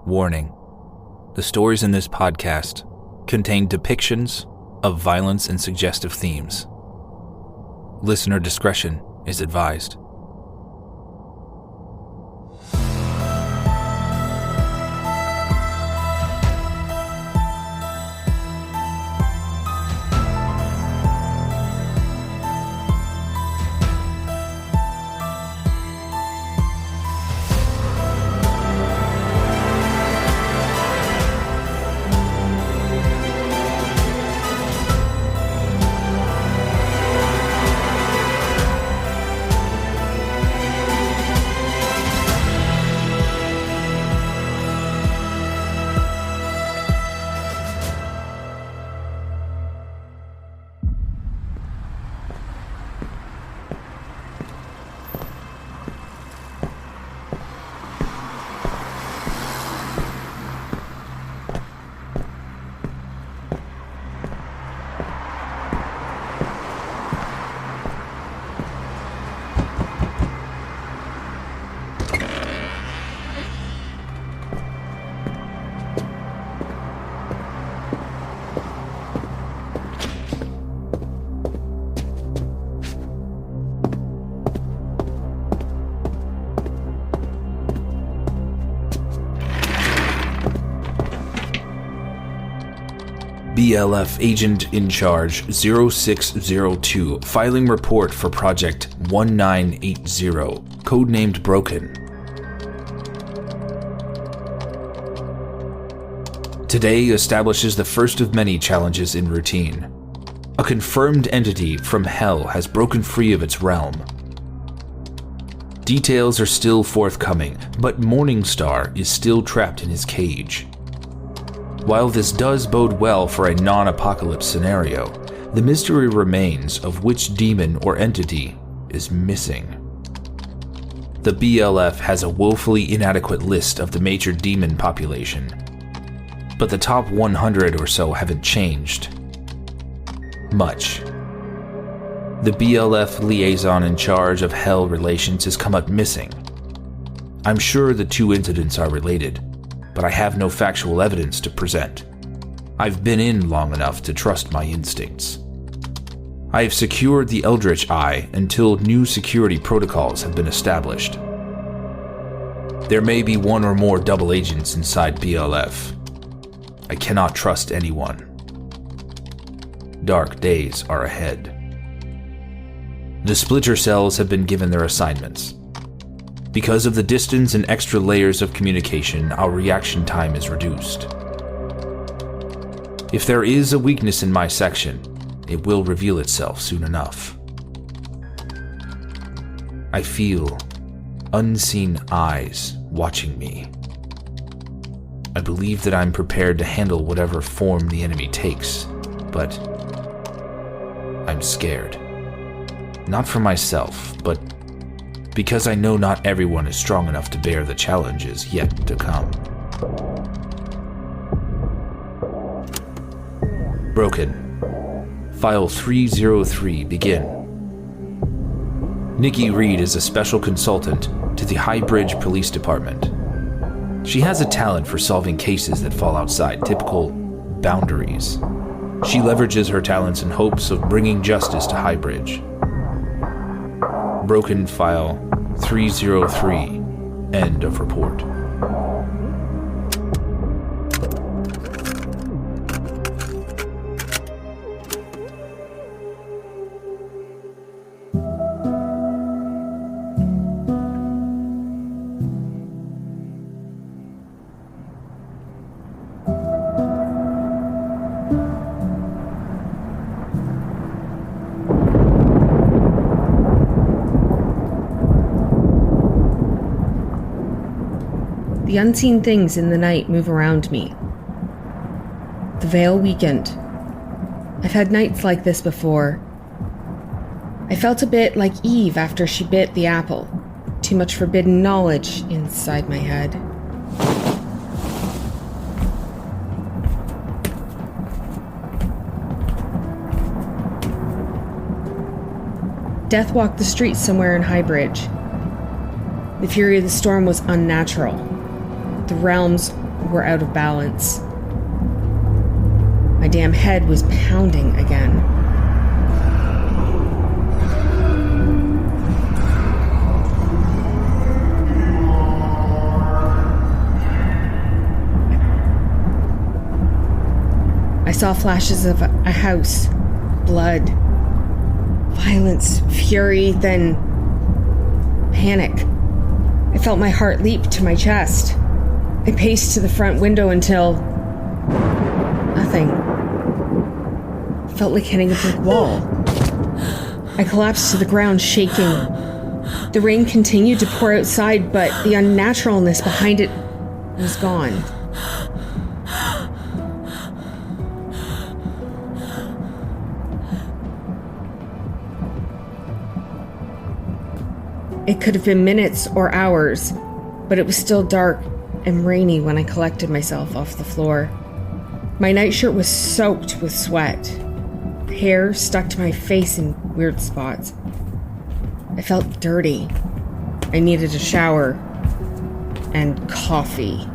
Warning: the stories in this podcast contain depictions of violence and suggestive themes. Listener discretion is advised. BLF Agent in Charge 0602, filing report for Project 1980, codenamed Broken. Today establishes the first of many challenges in routine. A confirmed entity from hell has broken free of its realm. Details are still forthcoming, but Morningstar is still trapped in his cage. While this does bode well for a non-apocalypse scenario, the mystery remains of which demon or entity is missing. The BLF has a woefully inadequate list of the major demon population, but the top 100 or so haven't changed much. The BLF liaison in charge of Hell relations has come up missing. I'm sure the two incidents are related, but I have no factual evidence to present. I've been in long enough to trust my instincts. I have secured the Eldritch Eye until new security protocols have been established. There may be one or more double agents inside BLF. I cannot trust anyone. Dark days are ahead. The splitter cells have been given their assignments. Because of the distance and extra layers of communication, our reaction time is reduced. If there is a weakness in my section, it will reveal itself soon enough. I feel unseen eyes watching me. I believe that I'm prepared to handle whatever form the enemy takes, but I'm scared. Not for myself, but because I know not everyone is strong enough to bear the challenges yet to come. Broken. File 303, begin. Nikki Reed is a special consultant to the High Bridge Police Department. She has a talent for solving cases that fall outside typical boundaries. She leverages her talents in hopes of bringing justice to High Bridge. Broken File 303, end of report. The unseen things in the night move around me. The veil weakened. I've had nights like this before. I felt a bit like Eve after she bit the apple. Too much forbidden knowledge inside my head. Death walked the streets somewhere in High Bridge. The fury of the storm was unnatural. The realms were out of balance. My damn head was pounding again. I saw flashes of a house, blood, violence, fury, then panic. I felt my heart leap to my chest. I paced to the front window until nothing. It felt like hitting a brick wall. I collapsed to the ground, shaking. The rain continued to pour outside, but the unnaturalness behind it was gone. It could have been minutes or hours, but it was still dark and rainy when I collected myself off the floor. My nightshirt was soaked with sweat. Hair stuck to my face in weird spots. I felt dirty. I needed a shower and coffee.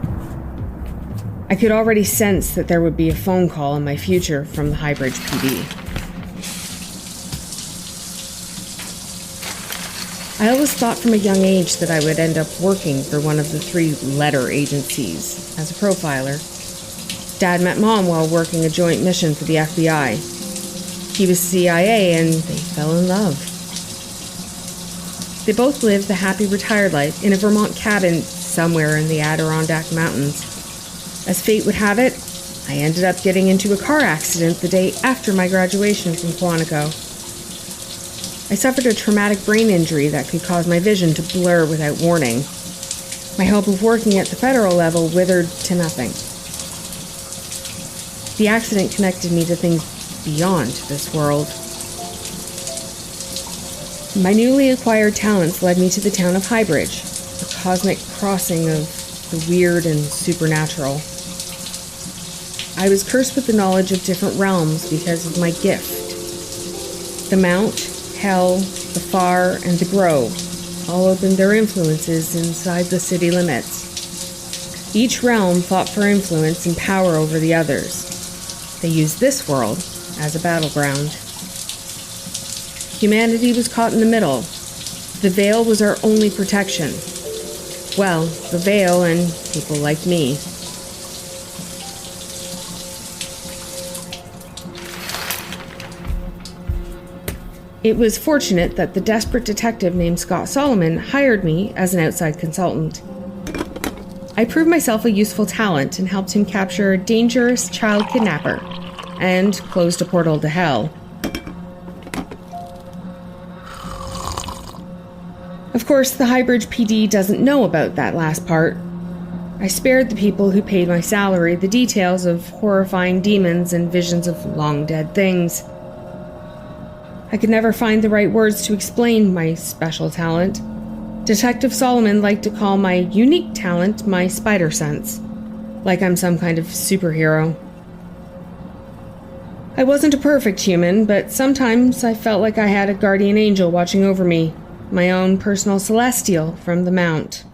I could already sense that there would be a phone call in my future from the Highbridge PD. I always thought from a young age that I would end up working for one of the 3 letter agencies as a profiler. Dad met Mom while working a joint mission for the FBI. He was CIA and they fell in love. They both lived the happy retired life in a Vermont cabin somewhere in the Adirondack Mountains. As fate would have it, I ended up getting into a car accident the day after my graduation from Quantico. I suffered a traumatic brain injury that could cause my vision to blur without warning. My hope of working at the federal level withered to nothing. The accident connected me to things beyond this world. My newly acquired talents led me to the town of Highbridge, a cosmic crossing of the weird and supernatural. I was cursed with the knowledge of different realms because of my gift. The Mount, Hell, the Far, and the Grove all opened their influences inside the city limits. Each realm fought for influence and power over the others. They used this world as a battleground. Humanity was caught in the middle. The Veil was our only protection. Well, the Veil and people like me. It was fortunate that the desperate detective named Scott Solomon hired me as an outside consultant. I proved myself a useful talent and helped him capture a dangerous child kidnapper and closed a portal to hell. Of course, the Highbridge PD doesn't know about that last part. I spared the people who paid my salary the details of horrifying demons and visions of long-dead things. I could never find the right words to explain my special talent. Detective Solomon liked to call my unique talent my spider sense, like I'm some kind of superhero. I wasn't a perfect human, but sometimes I felt like I had a guardian angel watching over me, my own personal celestial from the Mount.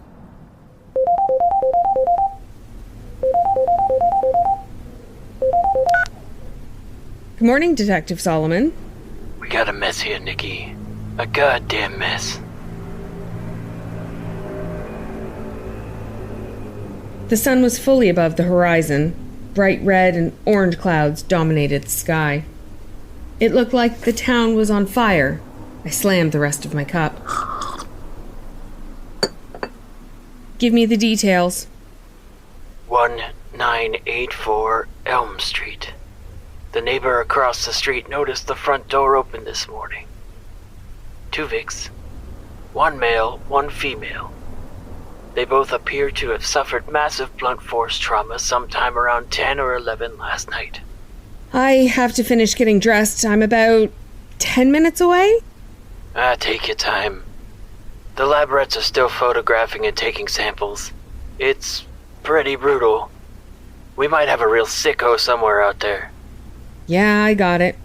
Good morning, Detective Solomon. We got a mess here, Nikki. A goddamn mess. The sun was fully above the horizon. Bright red and orange clouds dominated the sky. It looked like the town was on fire. I slammed the rest of my cup. Give me the details. 1984 Elm Street. The neighbor across the street noticed the front door open this morning. 2 Vicks. 1 male, 1 female. They both appear to have suffered massive blunt force trauma sometime around 10 or 11 last night. I have to finish getting dressed. I'm about 10 minutes away? Take your time. The lab rats are still photographing and taking samples. It's pretty brutal. We might have a real sicko somewhere out there. Yeah, I got it.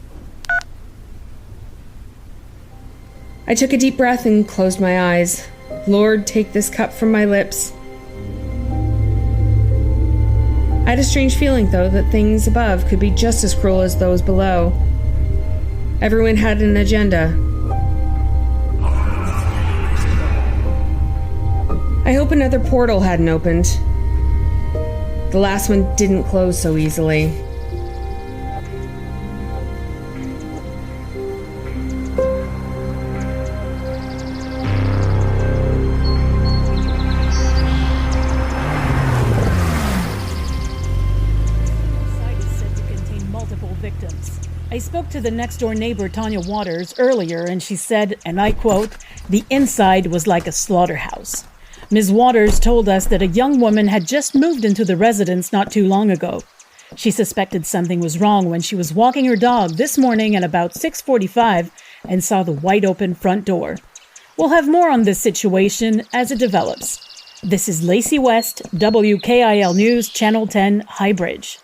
I took a deep breath and closed my eyes. Lord, take this cup from my lips. I had a strange feeling, though, that things above could be just as cruel as those below. Everyone had an agenda. I hope another portal hadn't opened. The last one didn't close so easily. I spoke to the next-door neighbor, Tanya Waters, earlier, and she said, and I quote, "The inside was like a slaughterhouse." Ms. Waters told us that a young woman had just moved into the residence not too long ago. She suspected something was wrong when she was walking her dog this morning at about 6:45 and saw the wide-open front door. We'll have more on this situation as it develops. This is Lacey West, WKIL News, Channel 10, Highbridge.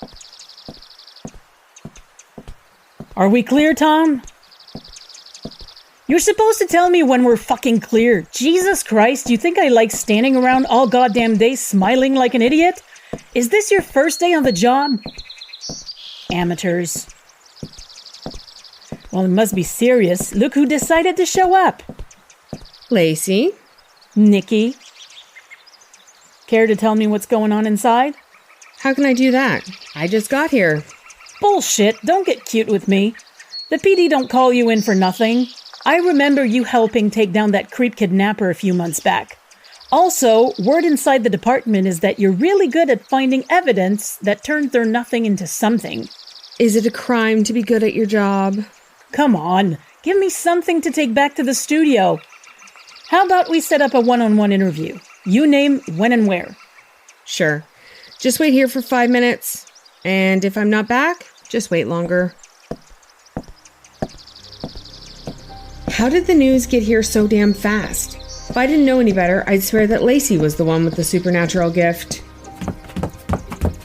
Are we clear, Tom? You're supposed to tell me when we're fucking clear. Jesus Christ, do you think I like standing around all goddamn day smiling like an idiot? Is this your first day on the job? Amateurs. Well, it must be serious. Look who decided to show up. Lacey? Nikki. Care to tell me what's going on inside? How can I do that? I just got here. Bullshit, don't get cute with me. The PD don't call you in for nothing. I remember you helping take down that creep kidnapper a few months back. Also, word inside the department is that you're really good at finding evidence that turns their nothing into something. Is it a crime to be good at your job? Come on, give me something to take back to the studio. How about we set up a one-on-one interview? You name when and where. Sure. Just wait here for 5 minutes. And if I'm not back, just wait longer. How did the news get here so damn fast? If I didn't know any better, I'd swear that Lacey was the one with the supernatural gift.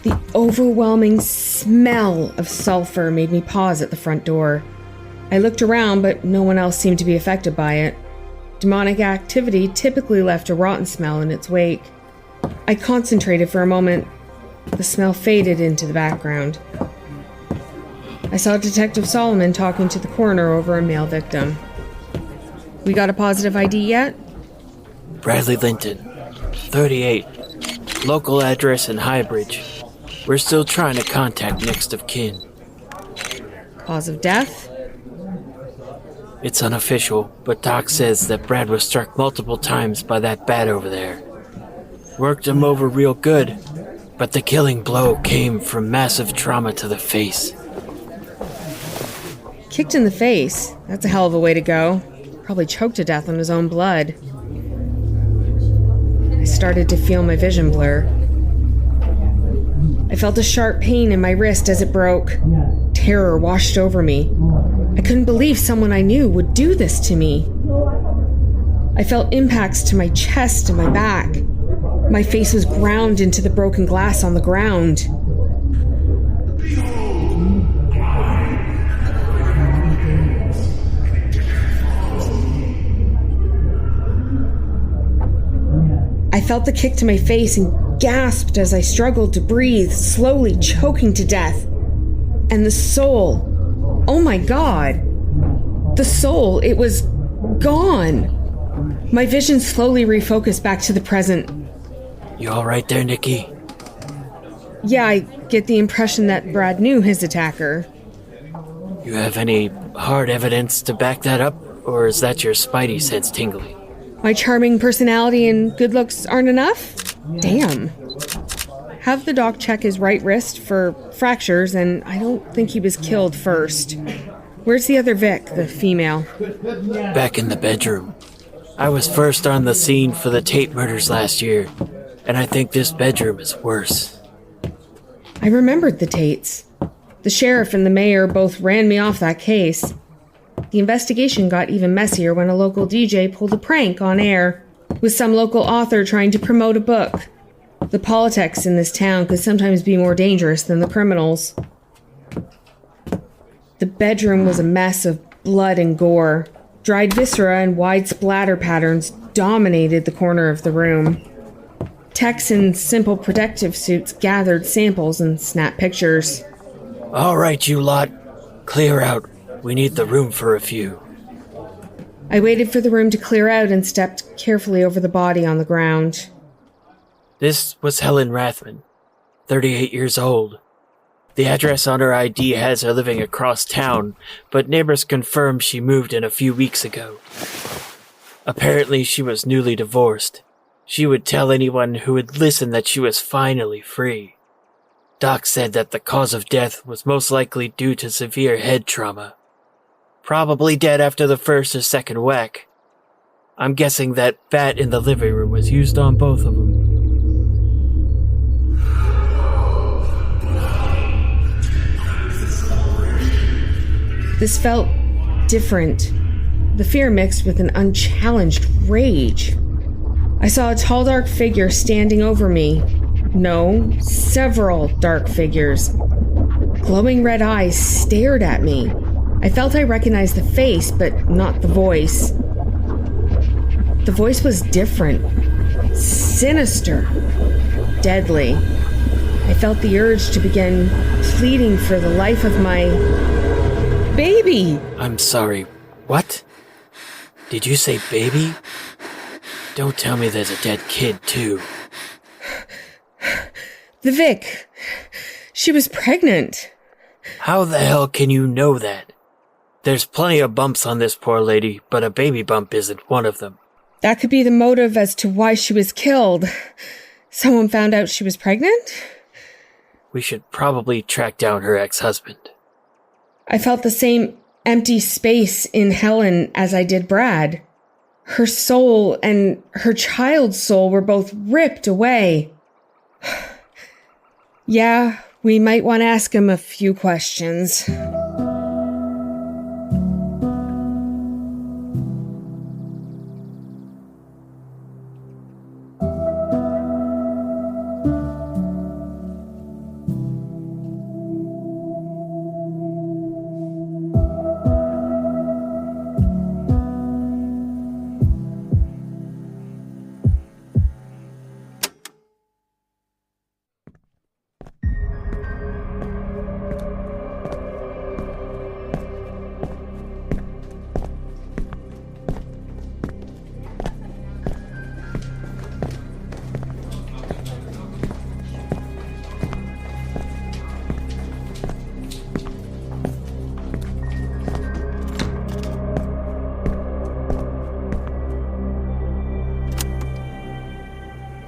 The overwhelming smell of sulfur made me pause at the front door. I looked around, but no one else seemed to be affected by it. Demonic activity typically left a rotten smell in its wake. I concentrated for a moment. The smell faded into the background. I saw Detective Solomon talking to the coroner over a male victim. We got a positive ID yet? Bradley Linton, 38. Local address in Highbridge. We're still trying to contact next of kin. Cause of death? It's unofficial, but Doc says that Brad was struck multiple times by that bat over there. Worked him over real good, but the killing blow came from massive trauma to the face. Kicked in the face? That's a hell of a way to go. Probably choked to death on his own blood. I started to feel my vision blur. I felt a sharp pain in my wrist as it broke. Terror washed over me. I couldn't believe someone I knew would do this to me. I felt impacts to my chest and my back. My face was ground into the broken glass on the ground. I felt the kick to my face and gasped as I struggled to breathe, slowly choking to death. And the soul, oh my God, the soul, it was gone. My vision slowly refocused back to the present. You all right there, Nikki? Yeah, I get the impression that Brad knew his attacker. You have any hard evidence to back that up, or is that your spidey sense tingling? My charming personality and good looks aren't enough? Damn. Have the doc check his right wrist for fractures, and I don't think he was killed first. Where's the other Vic, the female? Back in the bedroom. I was first on the scene for the Tate murders last year, and I think this bedroom is worse. I remembered the Tates. The sheriff and the mayor both ran me off that case. The investigation got even messier when a local DJ pulled a prank on air, with some local author trying to promote a book. The politics in this town could sometimes be more dangerous than the criminals. The bedroom was a mess of blood and gore. Dried viscera and wide splatter patterns dominated the corner of the room. Techs in simple protective suits gathered samples and snapped pictures. All right, you lot. Clear out. We need the room for a few. I waited for the room to clear out and stepped carefully over the body on the ground. This was Helen Rathman, 38 years old. The address on her ID has her living across town, but neighbors confirmed she moved in a few weeks ago. Apparently, she was newly divorced. She would tell anyone who would listen that she was finally free. Doc said that the cause of death was most likely due to severe head trauma. Probably dead after the first or second whack. I'm guessing that bat in the living room was used on both of them. This felt different. The fear mixed with an unchallenged rage. I saw a tall, dark figure standing over me. No, several dark figures. Glowing red eyes stared at me. I felt I recognized the face, but not the voice. The voice was different. Sinister. Deadly. I felt the urge to begin pleading for the life of my baby. I'm sorry, what? Did you say baby? Don't tell me there's a dead kid, too. The Vic. She was pregnant. How the hell can you know that? There's plenty of bumps on this poor lady, but a baby bump isn't one of them. That could be the motive as to why she was killed. Someone found out she was pregnant? We should probably track down her ex-husband. I felt the same empty space in Helen as I did Brad. Her soul and her child's soul were both ripped away. Yeah, we might want to ask him a few questions.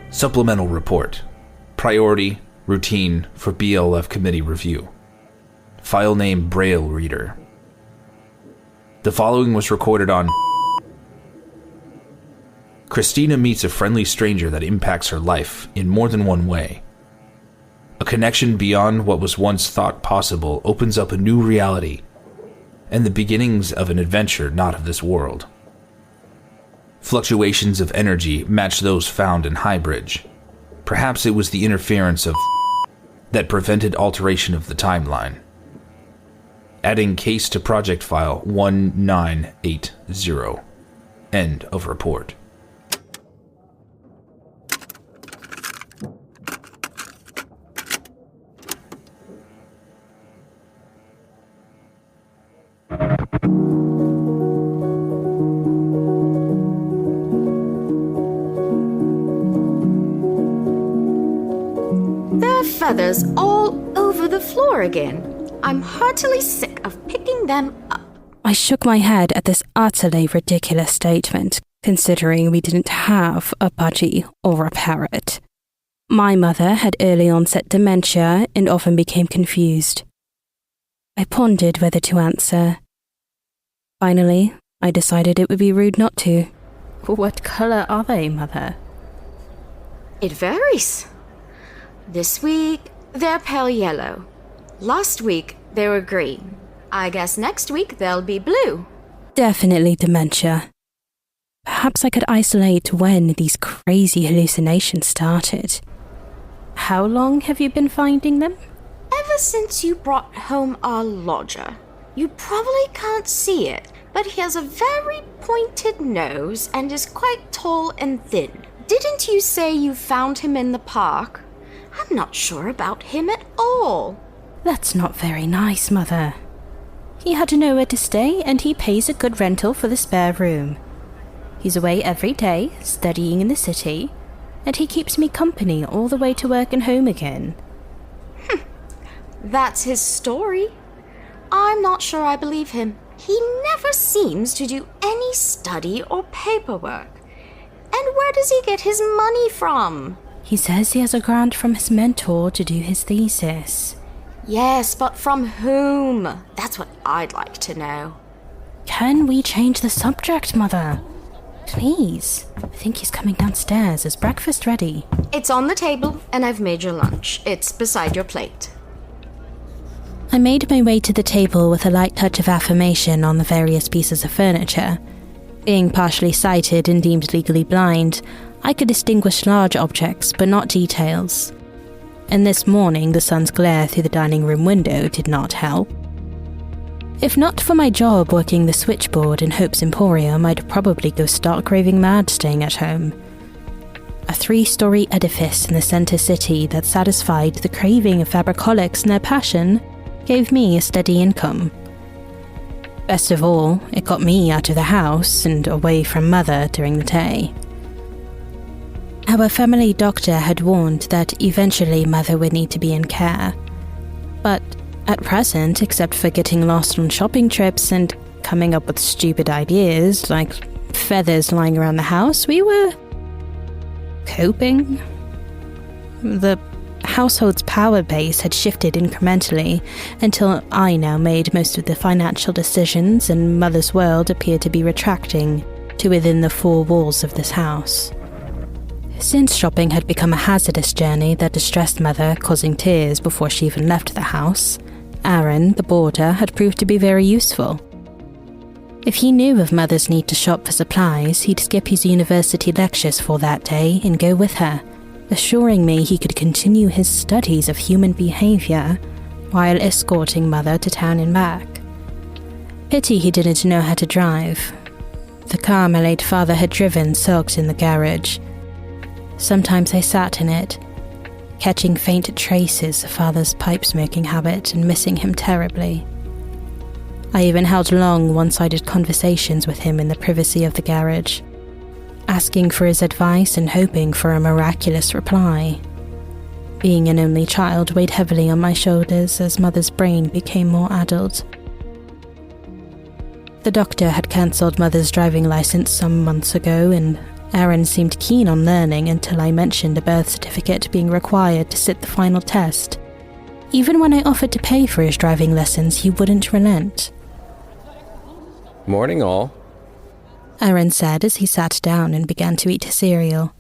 Supplemental report. Priority, routine for BLF committee review. File name Braille reader. The following was recorded on Christina meets a friendly stranger that impacts her life in more than one way. A connection beyond what was once thought possible opens up a new reality and the beginnings of an adventure not of this world. Fluctuations of energy match those found in Highbridge. Perhaps it was the interference of that prevented alteration of the timeline. Adding case to project file 1980. End of report. Feathers all over the floor again. I'm heartily sick of picking them up. I shook my head at this utterly ridiculous statement, considering we didn't have a budgie or a parrot. My mother had early onset dementia and often became confused. I pondered whether to answer. Finally, I decided it would be rude not to. What colour are they, Mother? It varies. This week, they're pale yellow. Last week, they were green. I guess next week they'll be blue. Definitely dementia. Perhaps I could isolate when these crazy hallucinations started. How long have you been finding them? Ever since you brought home our lodger. You probably can't see it, but he has a very pointed nose and is quite tall and thin. Didn't you say you found him in the park? I'm not sure about him at all. That's not very nice, Mother. He had nowhere to stay, and he pays a good rental for the spare room. He's away every day, studying in the city, and he keeps me company all the way to work and home again. That's his story. I'm not sure I believe him. He never seems to do any study or paperwork. And where does he get his money from? He says he has a grant from his mentor to do his thesis. Yes, but from whom? That's what I'd like to know. Can we change the subject, Mother? Please. I think he's coming downstairs. Is breakfast ready? It's on the table, and I've made your lunch. It's beside your plate. I made my way to the table with a light touch of affirmation on the various pieces of furniture. Being partially sighted and deemed legally blind, I could distinguish large objects but not details. And this morning the sun's glare through the dining room window did not help. If not for my job working the switchboard in Hope's Emporium, I'd probably go stark raving mad staying at home. A 3-story edifice in the center city that satisfied the craving of fabricolics and their passion gave me a steady income. Best of all, it got me out of the house and away from Mother during the day. Our family doctor had warned that eventually Mother would need to be in care. But at present, except for getting lost on shopping trips and coming up with stupid ideas like feathers lying around the house, we were coping. The household's power base had shifted incrementally until I now made most of the financial decisions, and Mother's world appeared to be retracting to within the 4 walls of this house. Since shopping had become a hazardous journey that distressed Mother, causing tears before she even left the house, Aaron, the boarder, had proved to be very useful. If he knew of Mother's need to shop for supplies, he'd skip his university lectures for that day and go with her, assuring me he could continue his studies of human behavior while escorting Mother to town and back. Pity he didn't know how to drive. The car my late father had driven sulked in the garage. Sometimes I sat in it, catching faint traces of Father's pipe-smoking habit and missing him terribly. I even held long, one-sided conversations with him in the privacy of the garage, asking for his advice and hoping for a miraculous reply. Being an only child weighed heavily on my shoulders as Mother's brain became more addled. The doctor had cancelled Mother's driving license some months ago, and Aaron seemed keen on learning until I mentioned a birth certificate being required to sit the final test. Even when I offered to pay for his driving lessons, he wouldn't relent. Morning, all. Aaron said as he sat down and began to eat his cereal,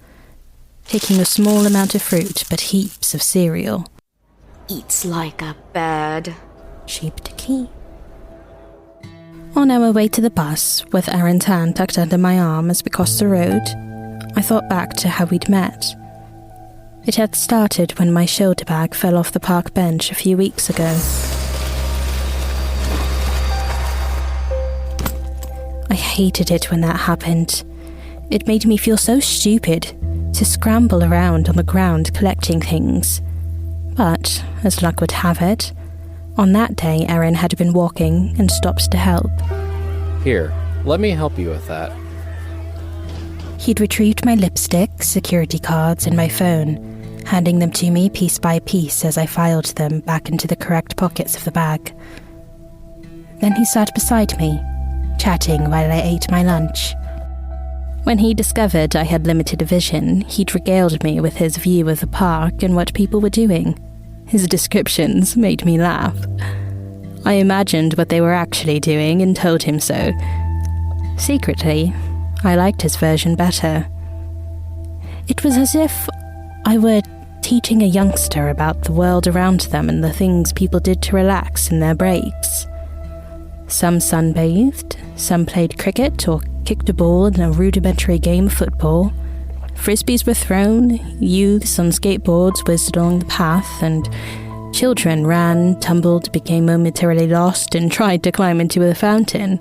taking a small amount of fruit but heaps of cereal. Eats like a bird. Sheep to keep. On our way to the bus, with Aaron's hand tucked under my arm as we crossed the road, I thought back to how we'd met. It had started when my shoulder bag fell off the park bench a few weeks ago. I hated it when that happened. It made me feel so stupid to scramble around on the ground collecting things. But, as luck would have it, on that day Aaron had been walking and stopped to help. Here, let me help you with that. He'd retrieved my lipstick, security cards, and my phone, handing them to me piece by piece as I filed them back into the correct pockets of the bag. Then he sat beside me, chatting while I ate my lunch. When he discovered I had limited vision, he'd regaled me with his view of the park and what people were doing. His descriptions made me laugh. I imagined what they were actually doing and told him so. Secretly, I liked his version better. It was as if I were teaching a youngster about the world around them and the things people did to relax in their breaks. Some sunbathed, some played cricket or kicked a ball in a rudimentary game of football. Frisbees were thrown, youths on skateboards whizzed along the path, and children ran, tumbled, became momentarily lost, and tried to climb into the fountain.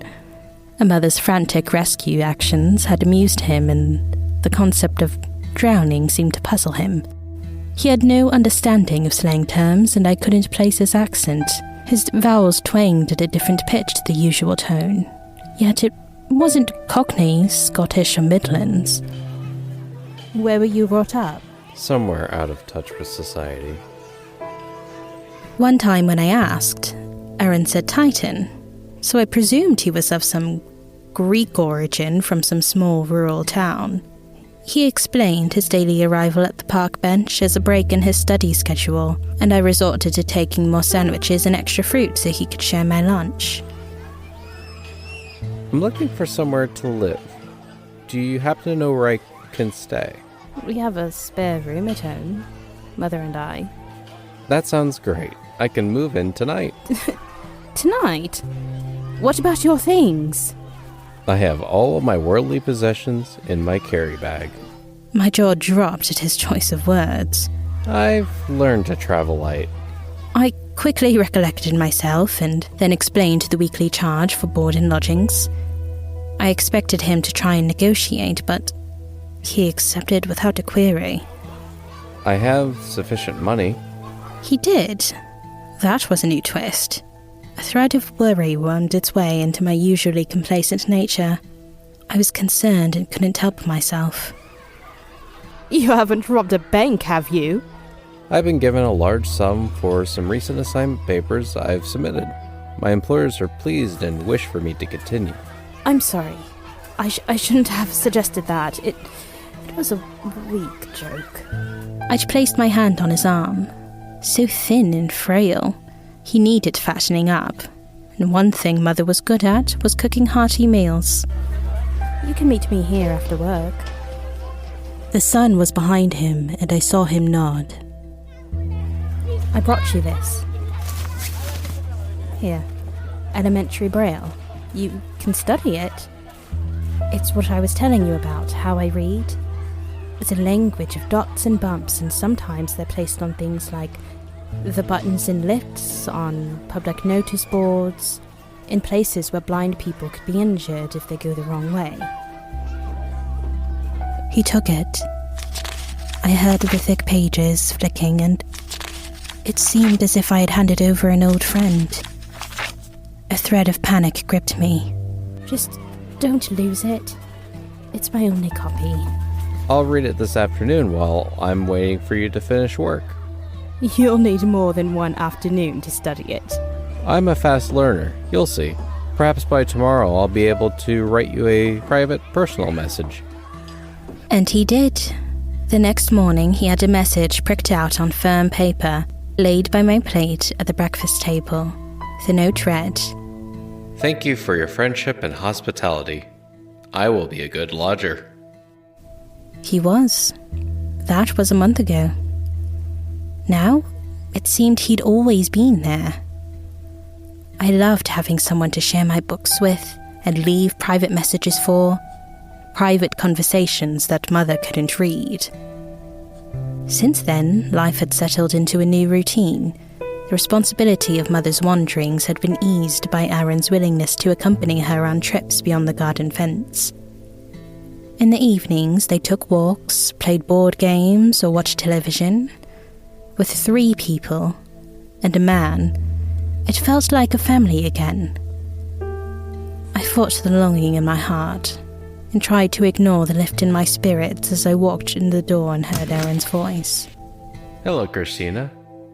A mother's frantic rescue actions had amused him, and the concept of drowning seemed to puzzle him. He had no understanding of slang terms, and I couldn't place his accent. His vowels twanged at a different pitch to the usual tone. Yet it wasn't Cockney, Scottish, or Midlands. Where were you brought up? Somewhere out of touch with society. One time when I asked, Aaron said Titan, so I presumed he was of some Greek origin from some small rural town. He explained his daily arrival at the park bench as a break in his study schedule, and I resorted to taking more sandwiches and extra fruit so he could share my lunch. I'm looking for somewhere to live. Do you happen to know where I can stay? We have a spare room at home, Mother and I. That sounds great. I can move in tonight. Tonight? What about your things? I have all of my worldly possessions in my carry bag. My jaw dropped at his choice of words. I've learned to travel light. I quickly recollected myself and then explained the weekly charge for board and lodgings. I expected him to try and negotiate, but he accepted without a query. I have sufficient money. He did. That was a new twist. A thread of worry wormed its way into my usually complacent nature. I was concerned and couldn't help myself. You haven't robbed a bank, have you? I've been given a large sum for some recent assignment papers I've submitted. My employers are pleased and wish for me to continue. I'm sorry. I shouldn't have suggested that. It was a weak joke. I'd placed my hand on his arm. So thin and frail. He needed fattening up. And one thing Mother was good at was cooking hearty meals. You can meet me here after work. The sun was behind him, and I saw him nod. I brought you this. Here. Elementary Braille. You can study it. It's what I was telling you about, how I read. It's a language of dots and bumps, and sometimes they're placed on things like the buttons in lifts, on public notice boards, in places where blind people could be injured if they go the wrong way. He took it. I heard the thick pages flicking, and it seemed as if I had handed over an old friend. A thread of panic gripped me. Just don't lose it. It's my only copy. I'll read it this afternoon while I'm waiting for you to finish work. You'll need more than one afternoon to study it. I'm a fast learner. You'll see. Perhaps by tomorrow I'll be able to write you a private, personal message. And he did. The next morning he had a message pricked out on firm paper, laid by my plate at the breakfast table. The note read, Thank you for your friendship and hospitality. I will be a good lodger. He was. That was a month ago. Now, it seemed he'd always been there. I loved having someone to share my books with and leave private messages for, private conversations that Mother couldn't read. Since then, life had settled into a new routine. The responsibility of Mother's wanderings had been eased by Aaron's willingness to accompany her on trips beyond the garden fence. In the evenings, they took walks, played board games, or watched television. With 3 people and a man, it felt like a family again. I fought the longing in my heart and tried to ignore the lift in my spirits as I walked in the door and heard Aaron's voice. Hello, Christina.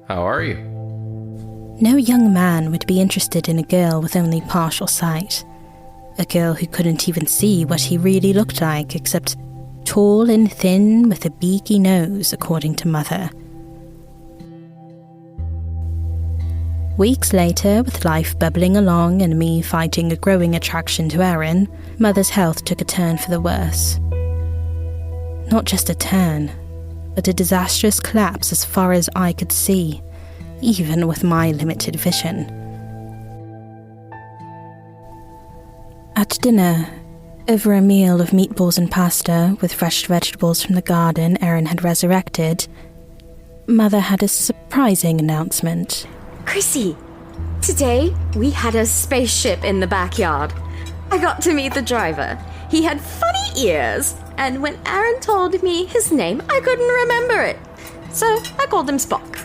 How are you? No young man would be interested in a girl with only partial sight. A girl who couldn't even see what he really looked like, except tall and thin with a beaky nose, according to Mother. Weeks later, with life bubbling along and me fighting a growing attraction to Aaron, Mother's health took a turn for the worse. Not just a turn, but a disastrous collapse as far as I could see, even with my limited vision. At dinner, over a meal of meatballs and pasta with fresh vegetables from the garden Aaron had resurrected, Mother had a surprising announcement. Chrissy, today we had a spaceship in the backyard. I got to meet the driver. He had funny ears And when Aaron told me his name, I couldn't remember it. So I called him Spock.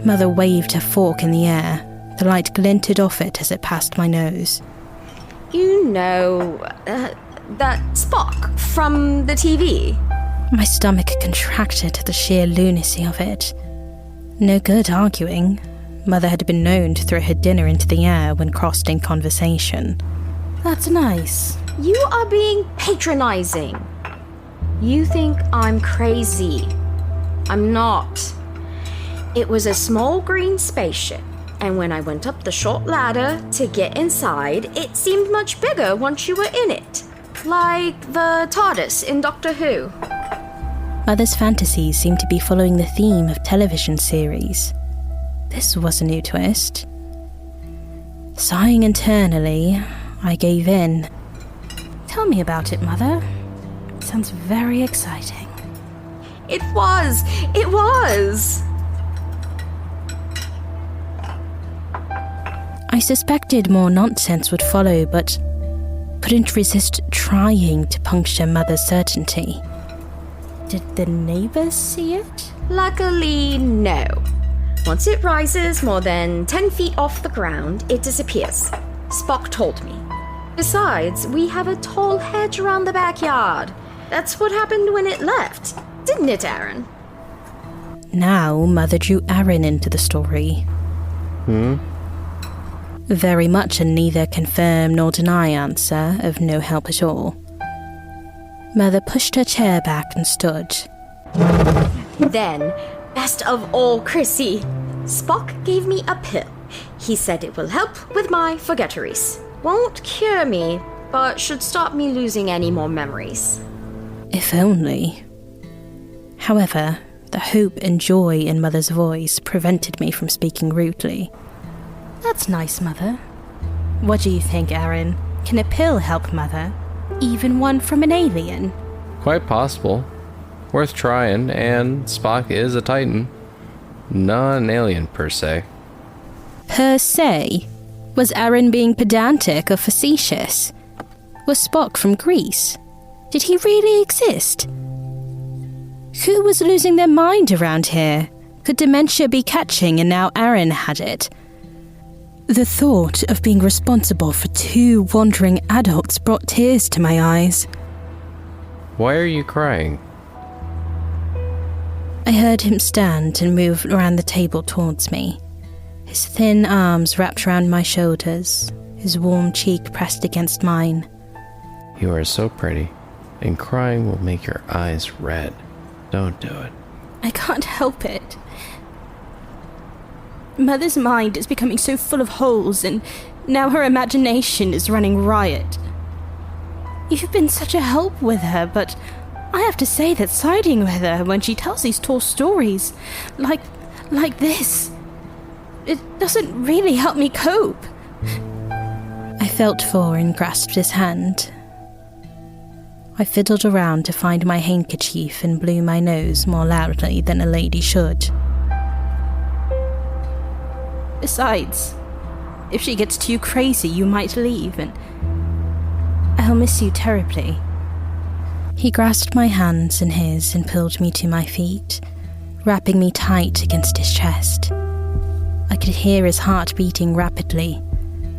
Mother waved her fork in the air. The light glinted off it as it passed my nose. You know, that Spock from the TV. My stomach contracted at the sheer lunacy of it. No good arguing. Mother had been known to throw her dinner into the air when crossed in conversation. That's nice. You are being patronizing. You think I'm crazy. I'm not. It was a small green spaceship, and when I went up the short ladder to get inside, it seemed much bigger once you were in it. Like the TARDIS in Doctor Who. Mother's fantasies seemed to be following the theme of television series. This was a new twist. Sighing internally, I gave in. Tell me about it, Mother. It sounds very exciting. It was! It was! I suspected more nonsense would follow, but couldn't resist trying to puncture Mother's certainty. Did the neighbors see it? Luckily, no. Once it rises more than 10 feet off the ground, it disappears. Spock told me. Besides, we have a tall hedge around the backyard. That's what happened when it left, didn't it, Aaron? Now Mother drew Aaron into the story. Very much a neither confirm nor deny answer of no help at all. Mother pushed her chair back and stood. Then, best of all, Chrissy, Spock gave me a pill. He said it will help with my forgetteries. Won't cure me, but should stop me losing any more memories. If only. However, the hope and joy in Mother's voice prevented me from speaking rudely. That's nice, Mother. What do you think, Aaron? Can a pill help Mother? Even one from an alien? Quite possible. Worth trying, and Spock is a Titan. Not an alien, per se. Per se? Was Aaron being pedantic or facetious? Was Spock from Greece? Did he really exist? Who was losing their mind around here? Could dementia be catching and now Aaron had it? The thought of being responsible for 2 wandering adults brought tears to my eyes. Why are you crying? I heard him stand and move around the table towards me. His thin arms wrapped around my shoulders, his warm cheek pressed against mine. You are so pretty, and crying will make your eyes red. Don't do it. I can't help it. Mother's mind is becoming so full of holes, and now her imagination is running riot. You've been such a help with her, but I have to say that siding with her when she tells these tall stories, like this, it doesn't really help me cope. I felt for and grasped his hand. I fiddled around to find my handkerchief and blew my nose more loudly than a lady should. Besides, if she gets too crazy, you might leave, and I'll miss you terribly. He grasped my hands in his and pulled me to my feet, wrapping me tight against his chest. I could hear his heart beating rapidly,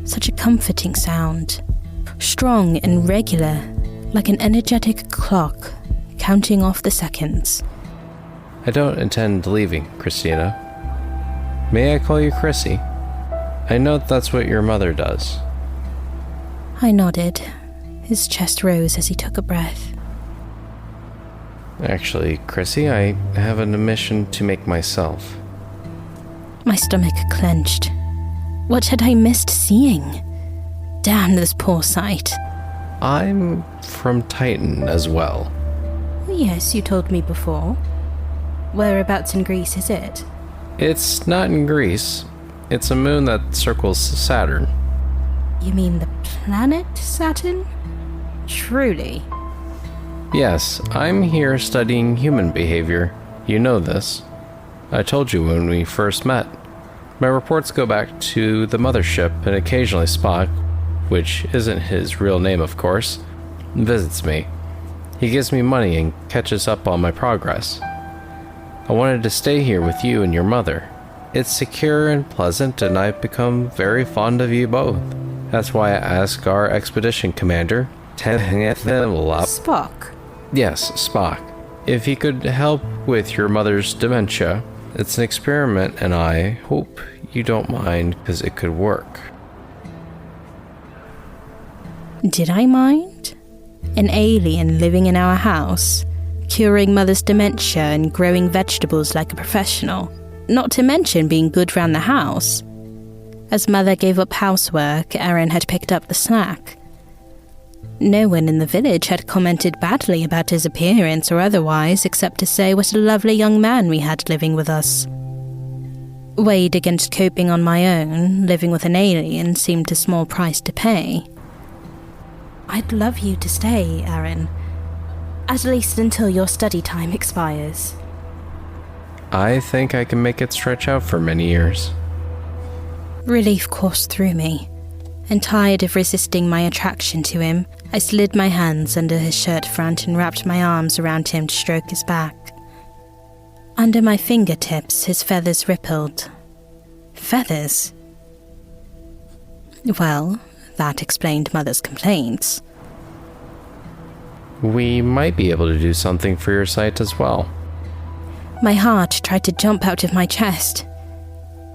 such a comforting sound, strong and regular, like an energetic clock, counting off the seconds. I don't intend leaving, Christina. May I call you Chrissy? I know that's what your mother does. I nodded. His chest rose as he took a breath. Actually, Chrissy, I have an admission to make myself. My stomach clenched. What had I missed seeing? Damn this poor sight. I'm from Titan as well. Yes, you told me before. Whereabouts in Greece is it? It's not in Greece. It's a moon that circles Saturn. You mean the planet Saturn? Truly. Yes, I'm here studying human behavior. You know this. I told you when we first met. My reports go back to the mothership, and occasionally Spock, which isn't his real name of course, visits me. He gives me money and catches up on my progress. I wanted to stay here with you and your mother. It's secure and pleasant, and I've become very fond of you both. That's why I asked our expedition commander, Spock. Yes, Spock, if he could help with your mother's dementia. It's an experiment, and I hope you don't mind, because it could work. Did I mind? An alien living in our house, curing mother's dementia and growing vegetables like a professional. Not to mention being good round the house. As mother gave up housework, Aaron had picked up the slack. No one in the village had commented badly about his appearance or otherwise, except to say what a lovely young man we had living with us. Weighed against coping on my own, living with an alien seemed a small price to pay. I'd love you to stay, Aaron. At least until your study time expires. I think I can make it stretch out for many years. Relief coursed through me, and tired of resisting my attraction to him, I slid my hands under his shirt front and wrapped my arms around him to stroke his back. Under my fingertips, his feathers rippled. Feathers? Well, that explained Mother's complaints. We might be able to do something for your sight as well. My heart tried to jump out of my chest.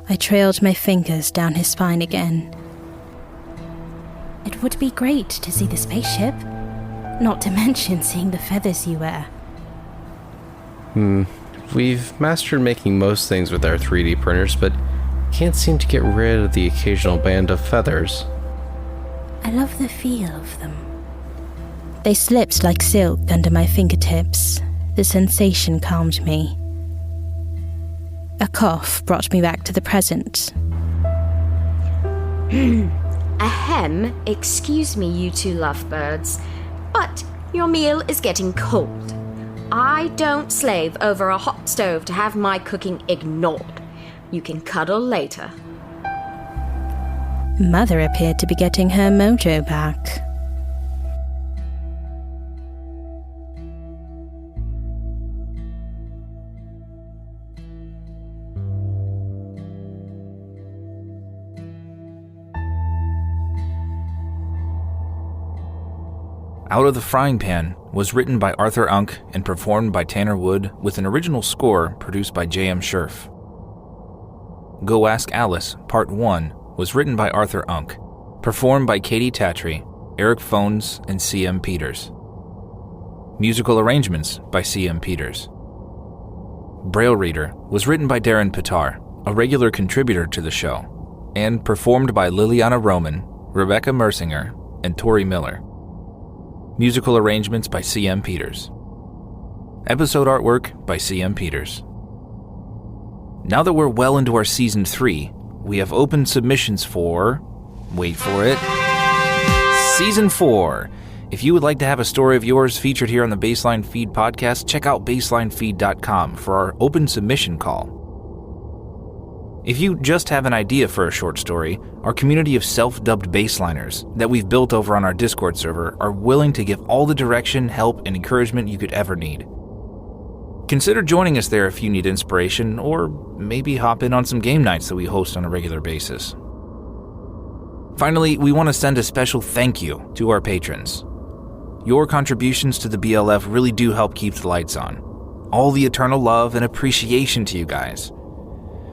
I trailed my fingers down his spine again. It would be great to see the spaceship, not to mention seeing the feathers you wear. We've mastered making most things with our 3D printers, but can't seem to get rid of the occasional band of feathers. I love the feel of them. They slipped like silk under my fingertips. The sensation calmed me. A cough brought me back to the present. Ahem, excuse me, you two lovebirds, but your meal is getting cold. I don't slave over a hot stove to have my cooking ignored. You can cuddle later. Mother appeared to be getting her mojo back. Out of the Frying Pan was written by Arthur Unk and performed by Tanner Wood with an original score produced by J.M. Scherf. Go Ask Alice, Part 1 was written by Arthur Unk, performed by Katey Tattrie, Erik Fones, and C.M. Peters. Musical arrangements by C.M. Peters. Braille Reader was written by Deryn Pittar, a regular contributor to the show, and performed by Liliana Roman, Rebecca Mersinger, and Tori Miller. Musical arrangements by C.M. Peters. Episode artwork by C.M. Peters. Now that we're well into our Season 3, we have open submissions for, wait for it, Season 4. If you would like to have a story of yours featured here on the Baseline Feed podcast, check out baselinefeed.com for our open submission call. If you just have an idea for a short story, our community of self-dubbed baseliners that we've built over on our Discord server are willing to give all the direction, help, and encouragement you could ever need. Consider joining us there if you need inspiration, or maybe hop in on some game nights that we host on a regular basis. Finally, we want to send a special thank you to our patrons. Your contributions to the BLF really do help keep the lights on. All the eternal love and appreciation to you guys.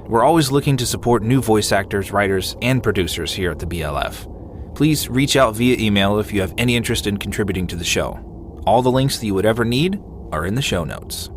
We're always looking to support new voice actors, writers, and producers here at the BLF. Please reach out via email if you have any interest in contributing to the show. All the links that you would ever need are in the show notes.